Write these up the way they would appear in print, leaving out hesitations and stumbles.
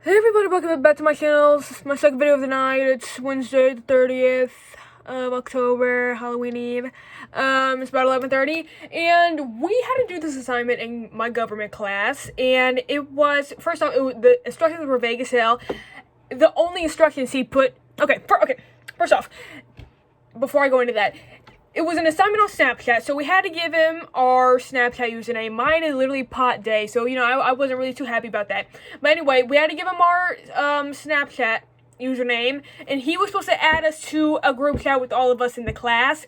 Hey everybody, welcome back to my channel. This is my second video of the night. It's Wednesday the 30th of October, Halloween Eve. It's about 11:30, and we had to do this assignment in my government class, and it was, first off, the instructions were vague as hell. The only instructions he put, first off, before I go into that, it was an assignment on Snapchat, so we had to give him our Snapchat username. Mine is literally pot day, so, you know, I wasn't really too happy about that. But anyway, we had to give him our Snapchat username, and he was supposed to add us to a group chat with all of us in the class.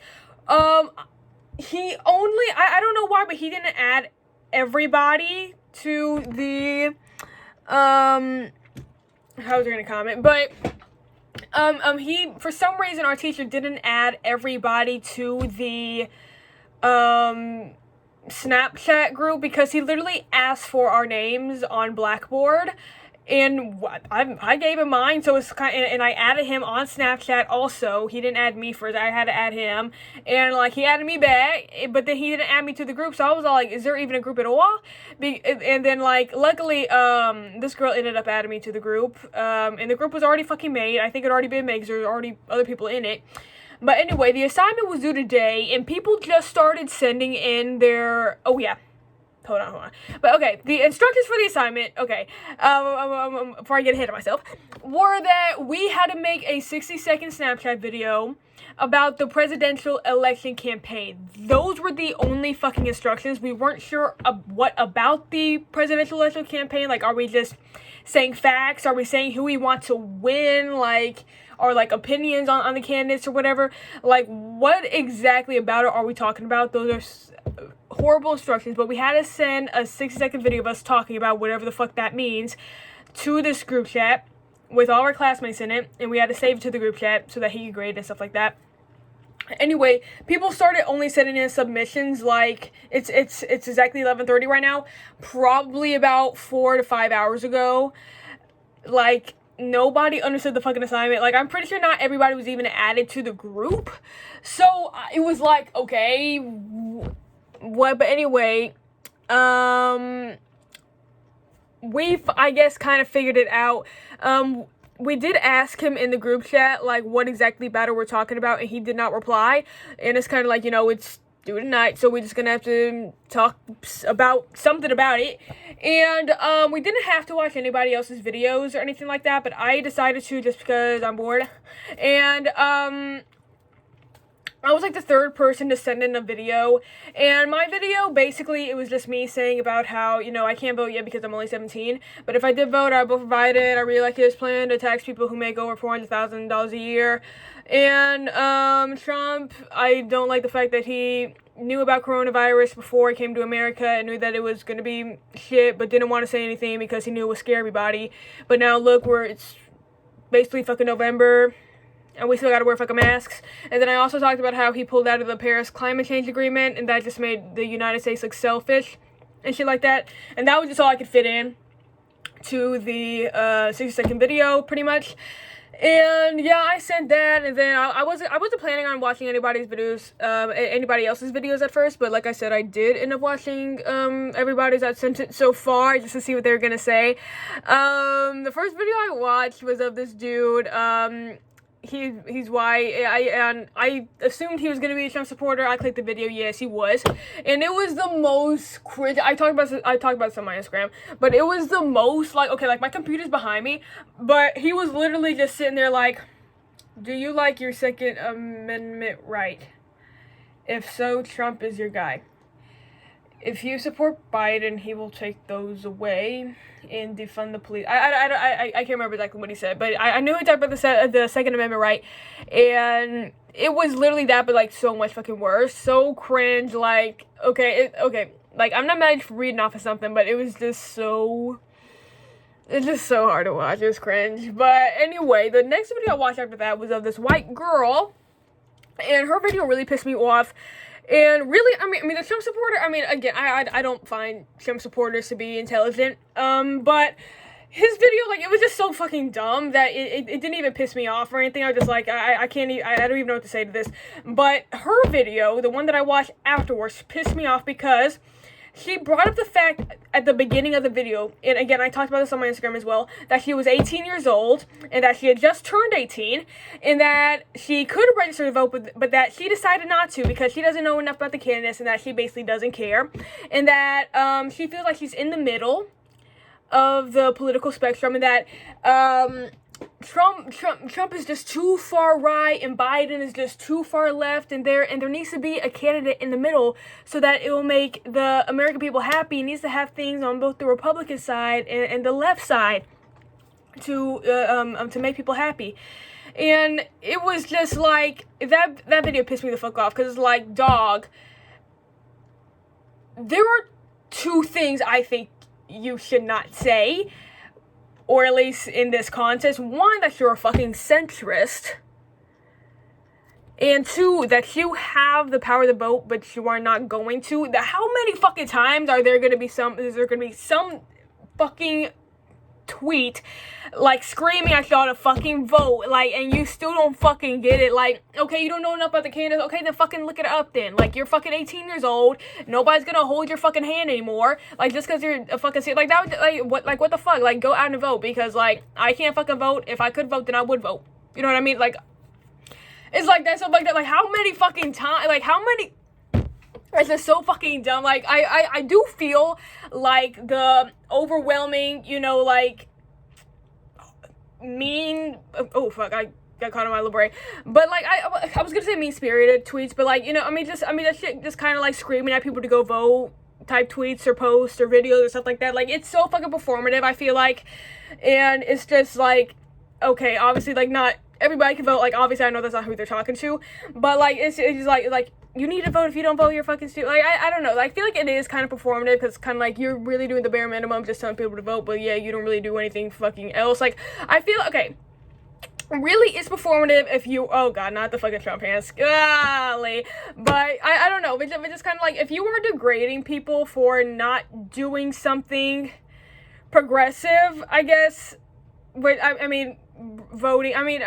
He only, I don't know why, but he didn't add everybody to the, how was I gonna comment, but he, for some reason, our teacher didn't add everybody to the, Snapchat group, because he literally asked for our names on Blackboard, and I gave him mine, so it's kind of, and I added him on Snapchat also. He didn't add me first, I had to add him, and, like, he added me back, but then he didn't add me to the group, so I was all like, is there even a group at all? And then, like, luckily, this girl ended up adding me to the group, and the group was already fucking made. I think it had already been made, because there were already other people in it. But anyway, the assignment was due today, and people just started sending in their, oh yeah, hold on. But okay, the instructions for the assignment, okay, before I get ahead of myself, were that we had to make a 60-second Snapchat video about the presidential election campaign. Those were the only fucking instructions. We weren't sure what about the presidential election campaign. Like, are we just saying facts? Are we saying who we want to win? Like, or like opinions on the candidates or whatever? Like, what exactly about it are we talking about? Those are horrible instructions, but we had to send a 60-second video of us talking about whatever the fuck that means to this group chat with all our classmates in it, and we had to save it to the group chat so that he could grade and stuff like that. Anyway, people started only sending in submissions, like, it's exactly 11:30 right now, probably about 4 to 5 hours ago. Like, nobody understood the fucking assignment. Like, I'm pretty sure not everybody was even added to the group, so it was like, okay, what? But anyway, we've, I guess, kind of figured it out. We did ask him in the group chat, like, what exactly battle we're talking about, and he did not reply, and it's kind of like, you know, it's due tonight, so we're just gonna have to talk about something about it. And we didn't have to watch anybody else's videos or anything like that, but I decided to just because I'm bored. And I was like the third person to send in a video, and my video, basically, it was just me saying about how, you know, I can't vote yet because I'm only 17, but if I did vote, I would provide it. I really like his plan to tax people who make over $400,000 a year. And Trump, I don't like the fact that he knew about coronavirus before he came to America and knew that it was going to be shit, but didn't want to say anything because he knew it would scare everybody. But now look, it's basically fucking November, and we still gotta wear fucking masks. And then I also talked about how he pulled out of the Paris climate change agreement, and that just made the United States look selfish and shit like that. And that was just all I could fit in to the 60-second video, pretty much. And yeah, I sent that, and then I wasn't planning on watching anybody's videos, anybody else's videos at first, but like I said, I did end up watching everybody's that sent it so far, just to see what they were gonna say. The first video I watched was of this dude. He's white, and I assumed he was gonna be a Trump supporter. I clicked the video, yes, he was, and it was the most cringe. I talked about this on my Instagram, but it was the most, like, okay, like, my computer's behind me, but he was literally just sitting there like, do you like your Second Amendment right? If so, Trump is your guy. If you support Biden, he will take those away and defund the police. I can't remember exactly what he said, but I knew he talked about the Second Amendment right, and it was literally that, but, like, so much fucking worse, so cringe. Like, okay, like, I'm not mad for reading off of something, but it was just so, it's just so hard to watch. It was cringe. But anyway, the next video I watched after that was of this white girl, and her video really pissed me off. And really, I mean, the Trump supporter, I mean, again, I don't find Trump supporters to be intelligent, but his video, like, it was just so fucking dumb that it didn't even piss me off or anything. I was just like, I can't even, I don't even know what to say to this. But her video, the one that I watched afterwards, pissed me off because she brought up the fact at the beginning of the video, and again, I talked about this on my Instagram as well, that she was 18 years old, and that she had just turned 18, and that she could have registered to vote, but that she decided not to because she doesn't know enough about the candidates, and that she basically doesn't care, and that she feels like she's in the middle of the political spectrum, and that Trump is just too far right and Biden is just too far left, and there needs to be a candidate in the middle so that it will make the American people happy. It needs to have things on both the Republican side and the left side to make people happy. And it was just like that video pissed me the fuck off, because it's like, dog, there are two things I think you should not say, or at least in this contest. One, that you're a fucking centrist. And two, that you have the power to vote, but you are not going to. How many fucking times is there gonna be some fucking tweet, like, screaming at y'all to fucking vote, like, and you still don't fucking get it? Like, okay, you don't know enough about the candidates, okay, then fucking look it up then. Like, you're fucking 18 years old, nobody's gonna hold your fucking hand anymore, like, just because you're a fucking, like, that would, like, what the fuck, like, go out and vote, because, like, I can't fucking vote. If I could vote, then I would vote, you know what I mean? Like, it's like that, stuff like that, like, how many fucking times, like, how many, it's just so fucking dumb. Like, I do feel like the overwhelming, you know, like, mean, oh fuck, I got caught in my little brain, but like, I was gonna say mean-spirited tweets, but like, you know, I mean that shit just kind of like screaming at people to go vote type tweets or posts or videos or stuff like that. Like, it's so fucking performative, I feel like, and it's just like, okay, obviously, like, not everybody can vote, like, obviously I know that's not who they're talking to, but like, it's just like you need to vote. If you don't vote, you're fucking stupid. Like, I don't know. Like, I feel like it is kind of performative, because it's kind of like you're really doing the bare minimum, just telling people to vote, but yeah, you don't really do anything fucking else. Like, I feel, okay, really, it's performative if you, oh god, not the fucking Trump hands, golly, but I don't know, but just kind of like, if you are degrading people for not doing something progressive, I guess, but I mean, voting, I mean,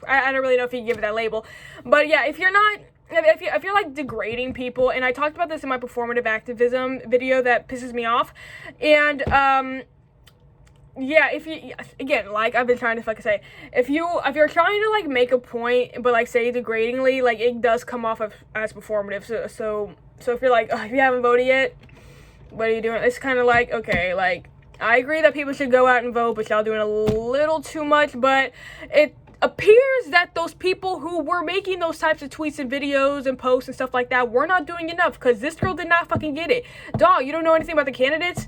I don't really know if you can give it that label, but yeah, if you're not, if you're like degrading people, and I talked about this in my performative activism video that pisses me off, and yeah, if you, again, like I've been trying to fucking say, if you're trying to like make a point, but like say degradingly, like it does come off as performative. So if you're like, oh, if you haven't voted yet, what are you doing? It's kind of like, okay, like, I agree that people should go out and vote, but y'all doing a little too much. But it appears that those people who were making those types of tweets and videos and posts and stuff like that were not doing enough, because this girl did not fucking get it. Dog, you don't know anything about the candidates?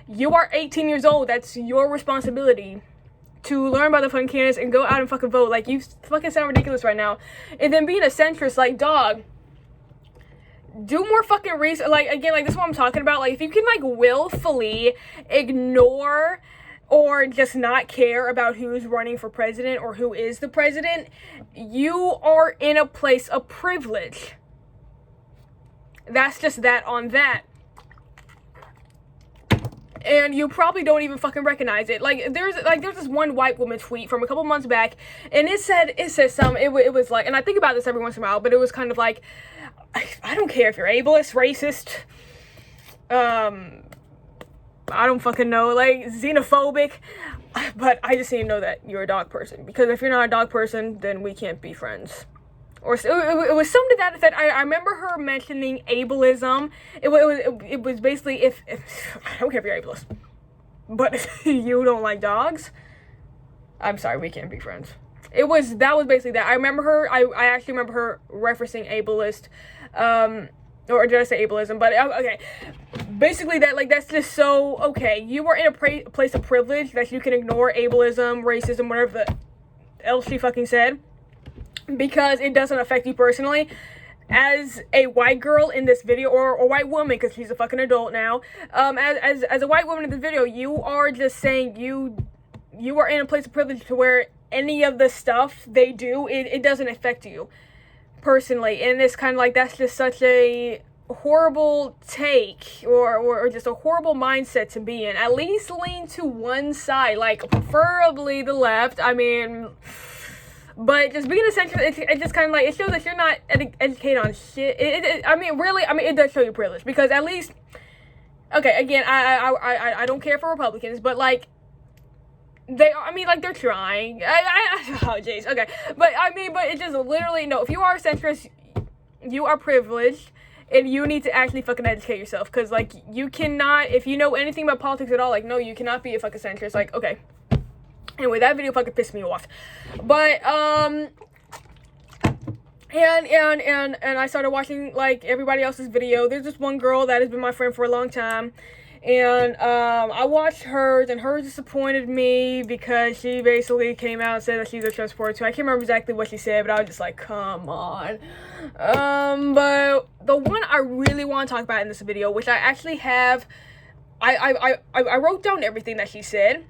You are 18 years old. That's your responsibility to learn about the fucking candidates and go out and fucking vote. Like, you fucking sound ridiculous right now. And then being a centrist, like, dog, do more fucking research. Like, again, like, this is what I'm talking about. Like, if you can, like, willfully ignore or just not care about who's running for president or who is the president, you are in a place of privilege. That's just that on that. And you probably don't even fucking recognize it. Like, there's this one white woman tweet from a couple months back, and it says something, it was like, and I think about this every once in a while, but it was kind of like, I don't care if you're ableist, racist, I don't fucking know, like, xenophobic, but I just need to know that you're a dog person, because if you're not a dog person, then we can't be friends. Or it was something to that effect. I remember her mentioning ableism. It was basically, if I don't care if you're ableist, but if you don't like dogs, I'm sorry, we can't be friends. That was basically that. I actually remember her referencing ableist, or did I say ableism? But okay, basically that, like, that's just so, okay, you are in a place of privilege that you can ignore ableism, racism, whatever else she fucking said, because it doesn't affect you personally. As a white girl in this video, or a white woman, because she's a fucking adult now, as a white woman in this video, you are just saying you are in a place of privilege to where any of the stuff they do, it doesn't affect you personally. And it's kind of like, that's just such a horrible take, or just a horrible mindset to be in. At least lean to one side, like preferably the left. I mean, But just being a centrist, it just kind of like, it shows that you're not educated on shit. I mean, really, I mean, it does show you privilege, because at least, okay, again, I don't care for Republicans, but like, I mean, like, they're trying. Oh, jeez, okay. But, I mean, but it just literally, no, if you are a centrist, you are privileged, and you need to actually fucking educate yourself, because, like, you cannot, if you know anything about politics at all, like, no, you cannot be a fucking centrist, like, okay. Anyway, that video fucking pissed me off. But, and I started watching, like, everybody else's video. There's this one girl that has been my friend for a long time, and I watched hers, and hers disappointed me because she basically came out and said that she's a Trump supporter too. I can't remember exactly what she said, but I was just like, come on. But the one I really want to talk about in this video, which I actually have, I wrote down everything that she said,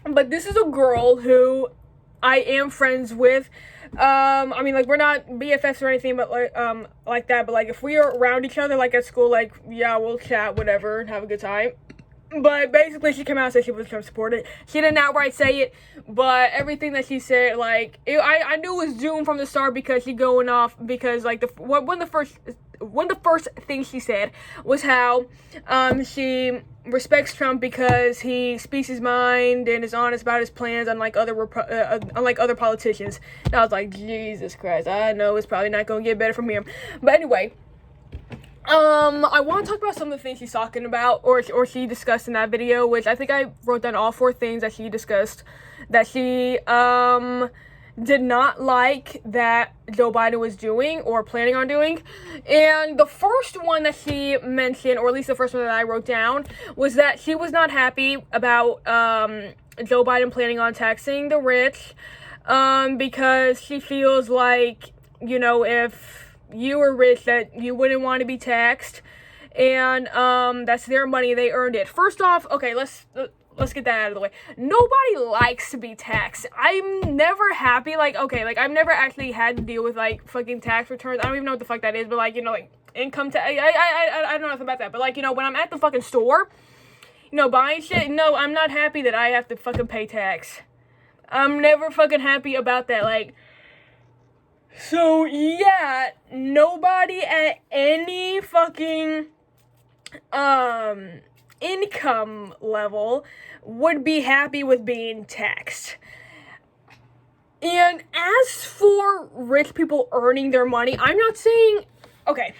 but this is a girl who I am friends with. I mean, like, we're not BFFs or anything, but like that, but like, if we are around each other, like at school, like, yeah, we'll chat, whatever, and have a good time. But basically, she came out and said she was Trump supporter. She didn't outright say it, but everything that she said, like, I knew it was doomed from the start, because she going off, because like one of the first things she said was how she respects Trump because he speaks his mind and is honest about his plans, unlike other politicians. And I was like, Jesus Christ, I know it's probably not gonna get better from here. But anyway, I want to talk about some of the things she's talking about, or she discussed in that video, which I think I wrote down all 4 things that she discussed that she did not like that Joe Biden was doing or planning on doing. And the first one that she mentioned, or at least the first one that I wrote down, was that she was not happy about Joe Biden planning on taxing the rich, because she feels like, you know, if you were rich, that you wouldn't want to be taxed, and that's their money, they earned it. First off, okay, let's get that out of the way. Nobody likes to be taxed. I'm never happy, like, okay, like, I've never actually had to deal with, like, fucking tax returns. I don't even know what the fuck that is, but, like, you know, like, income tax, I don't know nothing about that, but, like, you know, when I'm at the fucking store, you know, buying shit, no, I'm not happy that I have to fucking pay tax. I'm never fucking happy about that, like, so, yeah, nobody at any fucking, income level would be happy with being taxed. And as for rich people earning their money, I'm not saying, okay,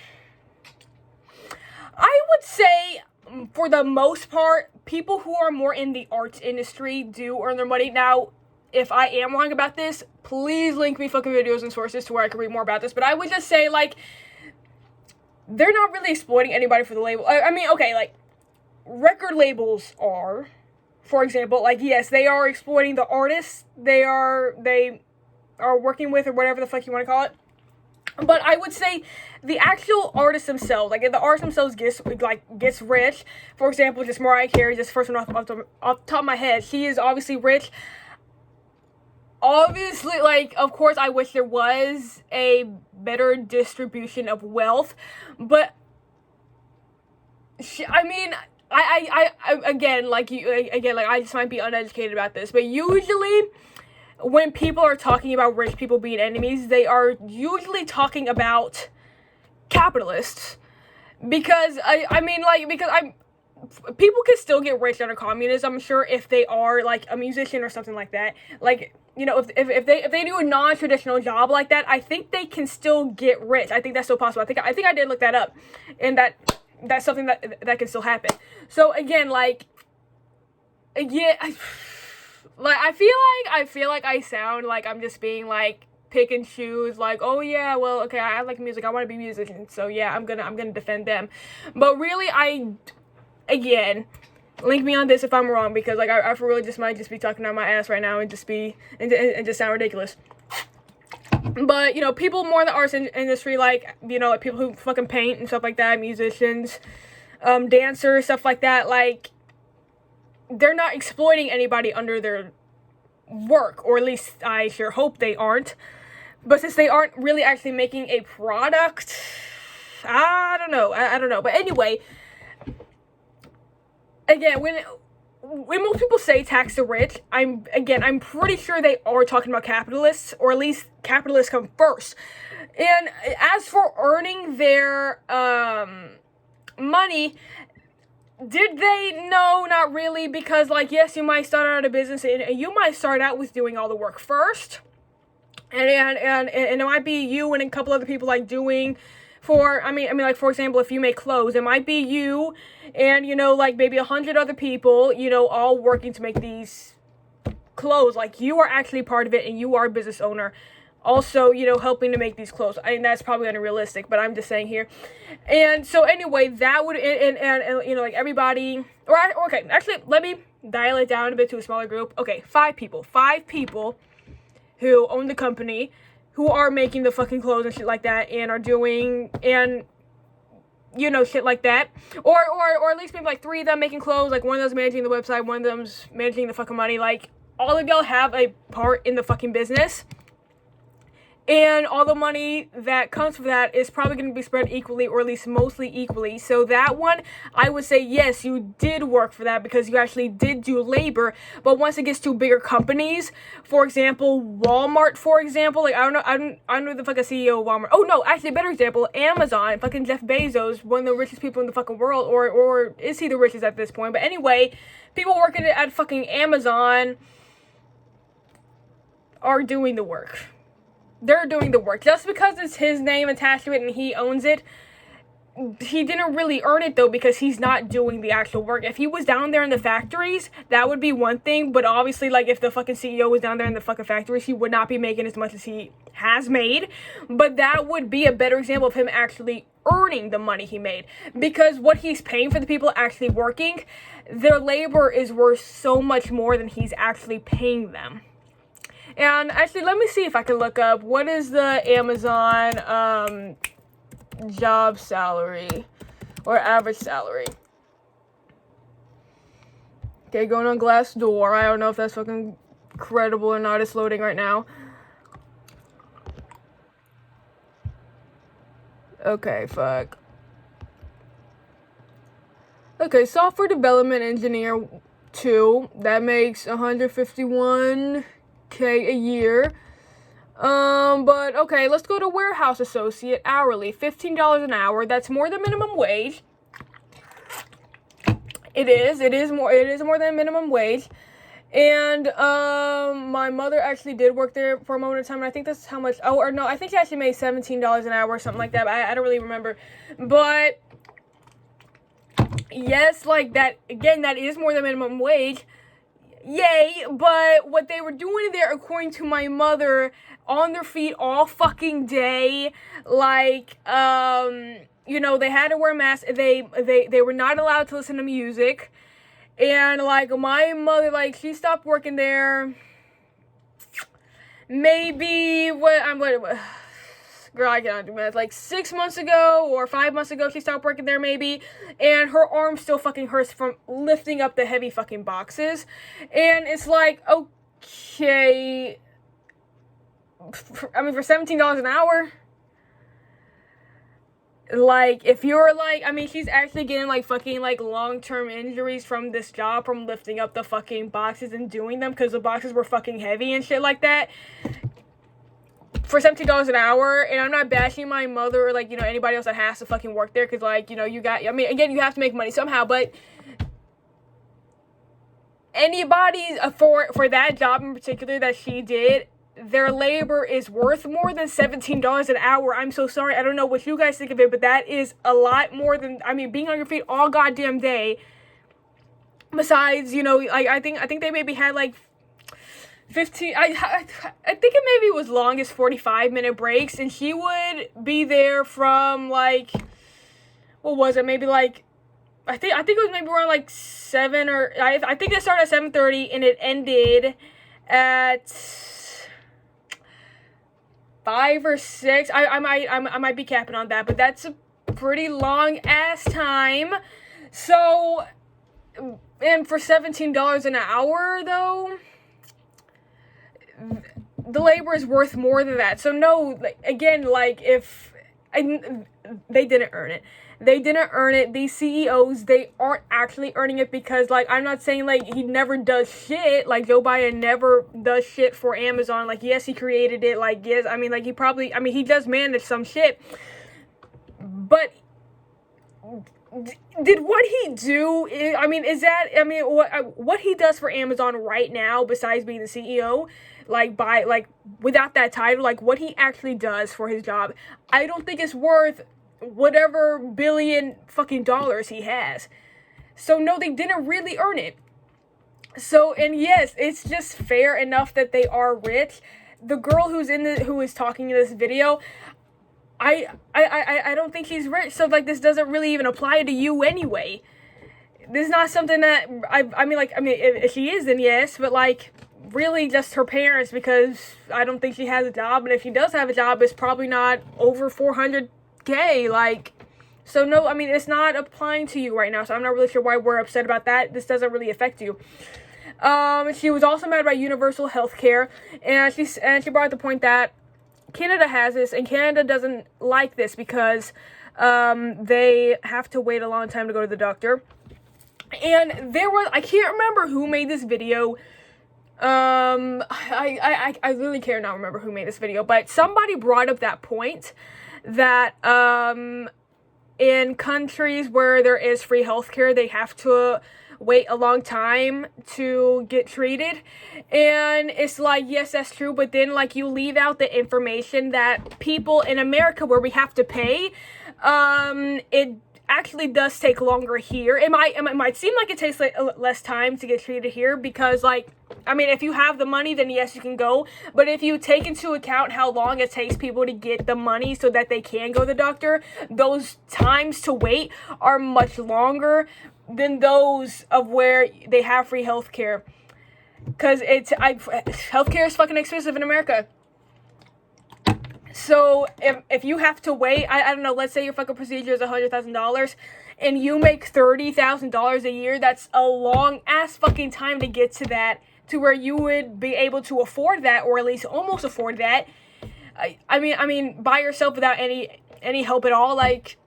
I would say for the most part, people who are more in the arts industry do earn their money. Now, if I am wrong about this, please link me fucking videos and sources to where I can read more about this, but I would just say, like, they're not really exploiting anybody for the label. I mean, okay, like, record labels are, for example, like, yes, they are exploiting the artists they are working with, or whatever the fuck you want to call it. But I would say the actual artists themselves, like, if the artists themselves gets rich, for example, just Mariah Carey, just first one off the top of my head, she is obviously rich. Obviously, like, of course, I wish there was a better distribution of wealth, but I mean, I again, like, I just might be uneducated about this, but usually when people are talking about rich people being enemies, they are usually talking about capitalists, because people can still get rich under communism, I'm sure, if they are, like, a musician or something like that. Like, you know, if they do a non-traditional job like that, I think they can still get rich. I think that's still possible. I think I did look that up, and that's something that can still happen. So again, like, yeah, I feel like I sound like I'm just being, like, pick and choose, like, oh yeah, well, okay, I like music, I want to be a musician, so yeah, I'm gonna defend them. But really, again, link me on this if I'm wrong, because, like, I really just might just be talking out my ass right now and just sound ridiculous. But, you know, people more in the arts industry, like, you know, like, people who fucking paint and stuff like that, musicians, dancers, stuff like that, like, they're not exploiting anybody under their work, or at least I sure hope they aren't. But since they aren't really actually making a product, I don't know. But anyway, again, when most people say tax the rich, I'm pretty sure they are talking about capitalists, or at least capitalists come first. And as for earning their money, did they? No, not really, because, like, yes, you might start out a business, and you might start out with doing all the work first, and it might be you and a couple other people, like, doing for, like, for example, if you make clothes, it might be you and, like, maybe 100 other people, all working to make these clothes. Like, you are actually part of it, and you are a business owner, also, helping to make these clothes. I mean, that's probably unrealistic, but I'm just saying here. And so anyway, that would, and like, everybody, okay, actually, let me dial it down a bit to a smaller group. Okay, 5 people who own the company, who are making the fucking clothes and shit like that, and are doing, and, shit like that. Or at least maybe, like, 3 of them making clothes, like, one of them's managing the website, one of them's managing the fucking money. Like, all of y'all have a part in the fucking business. And all the money that comes from that is probably going to be spread equally, or at least mostly equally. So that one, I would say, yes, you did work for that because you actually did do labor. But once it gets to bigger companies, for example, Walmart, for example, like, I don't know the fucking CEO of Walmart. Oh, no, actually, a better example, Amazon, fucking Jeff Bezos, one of the richest people in the fucking world, or is he the richest at this point? But anyway, people working at fucking Amazon are doing the work. They're doing the work. Just because it's his name attached to it and he owns it, he didn't really earn it, though, because he's not doing the actual work. If he was down there in the factories, that would be one thing, but obviously, like, if the fucking CEO was down there in the fucking factories, he would not be making as much as he has made. But that would be a better example of him actually earning the money he made, because what he's paying for the people actually working, their labor is worth so much more than he's actually paying them. And actually, let me see if I can look up what is the Amazon job salary or average salary. Okay, going on Glassdoor. I don't know if that's fucking credible or not. It's loading right now. Okay, fuck. Okay, software development engineer 2. That makes 151K a year. But okay, let's go to warehouse associate hourly, $15 an hour. That's more than minimum wage. It is more than minimum wage. And my mother actually did work there for a moment of time, and I think that's how much. Oh, or no, I think she actually made $17 an hour or something like that. I don't really remember, but yes, like that again, that is more than minimum wage. Yay, but what they were doing there, according to my mother, on their feet all fucking day, like, they had to wear masks, they were not allowed to listen to music, and, like, my mother, like, she stopped working there, maybe, girl, I cannot do math, like 6 months ago or 5 months ago, she stopped working there maybe, and her arm still fucking hurts from lifting up the heavy fucking boxes, and it's like, okay, for $17 an hour, like, if you're, like, she's actually getting, like, fucking, like, long-term injuries from this job, from lifting up the fucking boxes and doing them, because the boxes were fucking heavy and shit like that, for $17 an hour. And I'm not bashing my mother or, like, anybody else that has to fucking work there, because, like, again, you have to make money somehow, but anybody for that job in particular that she did, their labor is worth more than $17 an hour. I'm so sorry. I don't know what you guys think of it, but that is a lot more than, being on your feet all goddamn day. Besides, I think they maybe had, like, 15, I think it maybe was long as 45-minute breaks, and she would be there from, like, what was it, maybe, like, I think it was maybe around, like, 7, or, I think it started at 7:30, and it ended at 5 or 6, I might be capping on that, but that's a pretty long-ass time, so, and for $17 an hour, though, the labor is worth more than that. So no, like, again, like, if they didn't earn it. They didn't earn it. These CEOs, they aren't actually earning it because, like, I'm not saying, like, he never does shit. Like, Joe Biden never does shit for Amazon. Like, yes, he created it. Like, yes, I mean, like, he does manage some shit. But did what he do, what he does for Amazon right now, besides being the CEO, without that title, like, what he actually does for his job, I don't think it's worth whatever billion fucking dollars he has. So no, they didn't really earn it. So, and yes, it's just fair enough that they are rich. The girl who is talking in this video, I don't think she's rich, so, like, this doesn't really even apply to you anyway. This is not something that, if she is, then yes, but, like, really just her parents, because I don't think she has a job, and if she does have a job, it's probably not over 400K, like, so no, I mean, it's not applying to you right now, so I'm not really sure why we're upset about that. This doesn't really affect you. She was also mad about universal health care, and she brought up the point that Canada has this, and Canada doesn't like this because they have to wait a long time to go to the doctor. And I can't remember who made this video. I really cannot remember who made this video, but somebody brought up that point that in countries where there is free healthcare, they have to wait a long time to get treated. And it's like, yes, that's true, but then, like, you leave out the information that people in America, where we have to pay, it actually does take longer here. It might seem like it takes less time to get treated here because, like, I mean, if you have the money, then yes, you can go. But if you take into account how long it takes people to get the money so that they can go to the doctor, those times to wait are much longer than those of where they have free healthcare. Because healthcare is fucking expensive in America. So if you have to wait, I don't know, let's say your fucking procedure is $100,000 and you make $30,000 a year, that's a long ass fucking time to get to that, to where you would be able to afford that, or at least almost afford that. I mean, by yourself without any help at all, like,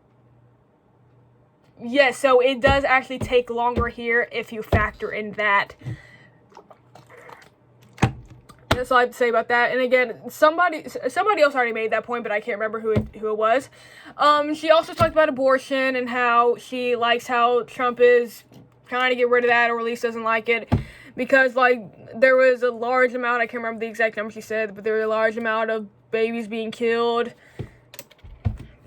yes, so it does actually take longer here if you factor in that. That's all I have to say about that. And again, somebody else already made that point, but I can't remember who it was. She also talked about abortion and how she likes how Trump is trying to get rid of that, or at least doesn't like it, because, like, there was a large amount, I can't remember the exact number she said, but there was a large amount of babies being killed.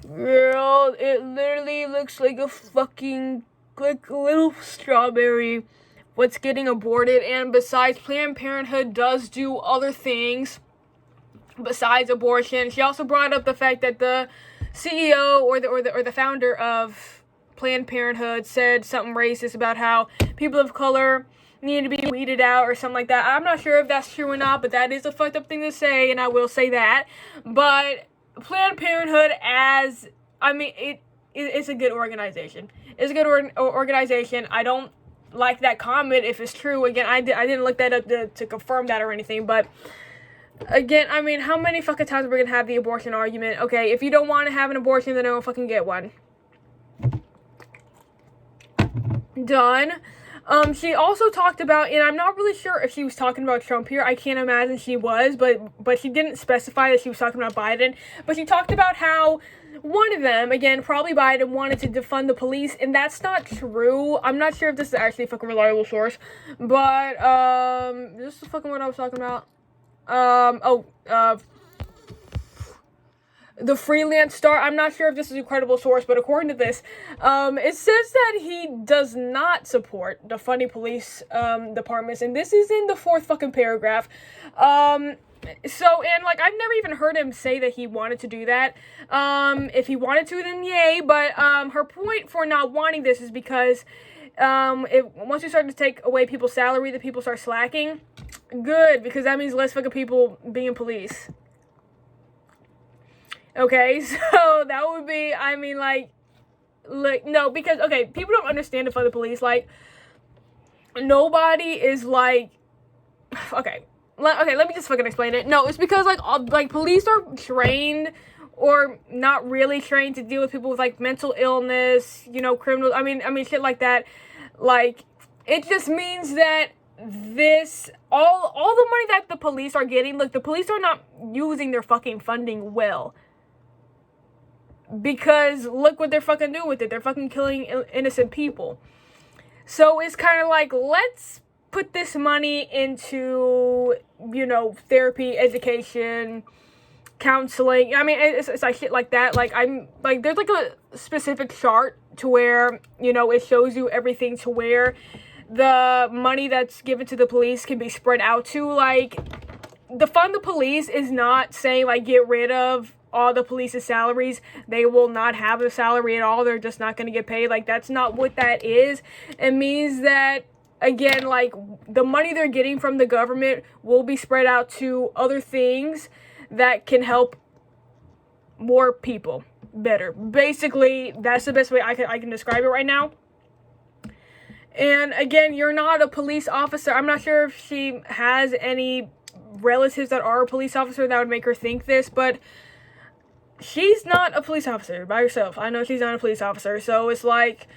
Girl, it literally looks like a fucking, like, little strawberry what's getting aborted. And besides, Planned Parenthood does do other things besides abortion. She also brought up the fact that the CEO or the founder of Planned Parenthood said something racist about how people of color need to be weeded out or something like that. I'm not sure if that's true or not, but that is a fucked up thing to say, and I will say that. But Planned Parenthood, it's a good organization. It's a good organization. I don't like that comment if it's true. Again, I didn't look that up to confirm that or anything, but again, I mean, how many fucking times are we gonna have the abortion argument? Okay, if you don't want to have an abortion, then don't fucking get one. Done. She also talked about, and I'm not really sure if she was talking about Trump here. I can't imagine she was, but she didn't specify that she was talking about Biden. But she talked about how one of them, again, probably Biden, wanted to defund the police, and that's not true. I'm not sure if this is actually a fucking reliable source, but, this is fucking what I was talking about. The Freelance Star, I'm not sure if this is a credible source, but according to this, it says that he does not support defunding police departments, and this is in the 4th fucking paragraph. So, and, like, I've never even heard him say that he wanted to do that. If he wanted to, then yay, but her point for not wanting this is because once you start to take away people's salary, the people start slacking. Good, because that means less fucking people being police. Okay, so that would be, I mean, like, no, because, okay, people don't understand it for the police, like, nobody is, like, okay, let me just fucking explain it. No, it's because, like, police are trained or not really trained to deal with people with like mental illness, you know, criminals. I mean shit like that. Like, it just means that this all the money that the police are getting, look, the police are not using their fucking funding well. Because look what they're fucking doing with it. They're fucking killing innocent people. So it's kind of like, let's put this money into, you know, therapy, education, counseling. I mean, it's like shit like that. Like, I'm like, there's like a specific chart to where, you know, it shows you everything to where the money that's given to the police can be spread out to. Like, the fund the police is not saying like get rid of all the police's salaries. They will not have a salary at all. They're just not going to get paid. Like, that's not what that is. It means that, again, like, the money they're getting from the government will be spread out to other things that can help more people better. Basically, that's the best way I can describe it right now. And again, you're not a police officer. I'm not sure if she has any relatives that are a police officer that would make her think this, but she's not a police officer by herself. I know she's not a police officer. So it's like,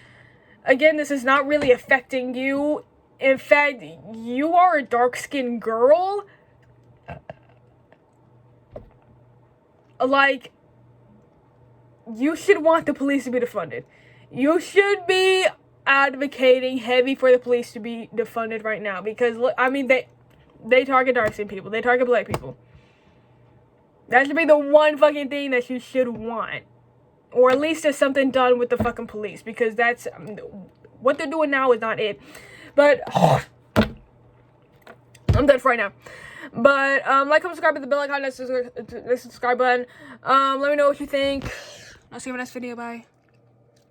again, this is not really affecting you. In fact, you are a dark-skinned girl. Like, you should want the police to be defunded. You should be advocating heavy for the police to be defunded right now. Because, I mean, they target dark-skinned people. They target black people. That should be the one fucking thing that you should want. Or at least there's something done with the fucking police. Because that's, what they're doing now is not it. But, I'm done for right now. But, like, comment, subscribe, hit the bell icon, the subscribe button. Let me know what you think. I'll see you in my next video. Bye.